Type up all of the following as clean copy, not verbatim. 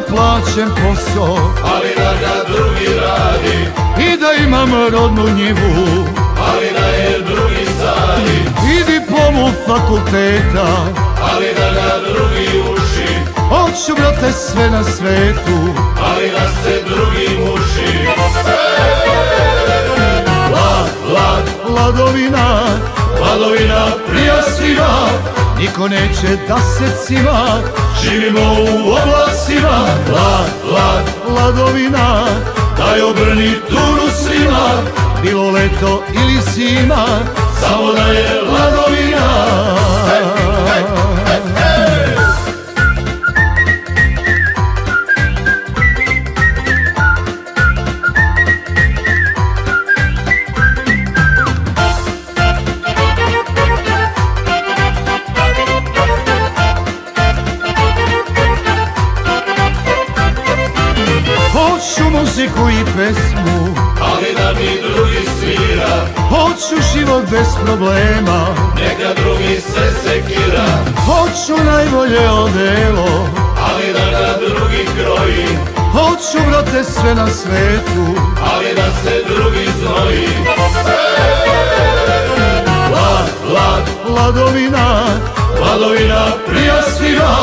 plaćen posao, ali da ga drugi radi, i da imam rodnu njivu, ali da je drugi sadi, i diplomu fakulteta, ali da ga drugi uči, hoću brate sve na svetu, ali da se drugi muši. Ladovina, Hladovina prija svima, niko neće da se cima, živimo u oblasima. Ladovina, Daj obrni tunu svima, bilo leto ili zima, samo da je hladovina. hoću muziku i pesmu, Ali da mi drugi svira, hoću život bez problema, neka drugi se sekira, hoću najbolje odelo, ali da ga drugi kroji, hoću brate sve na svetu, ali da se drugi znoji. Ladovina, Hladovina prija svima,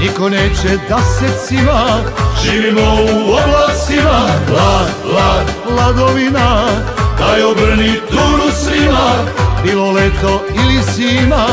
niko neće da se cima, živimo u oblasima. Ladovina, Daj obrni tunu svima, bilo leto ili zima.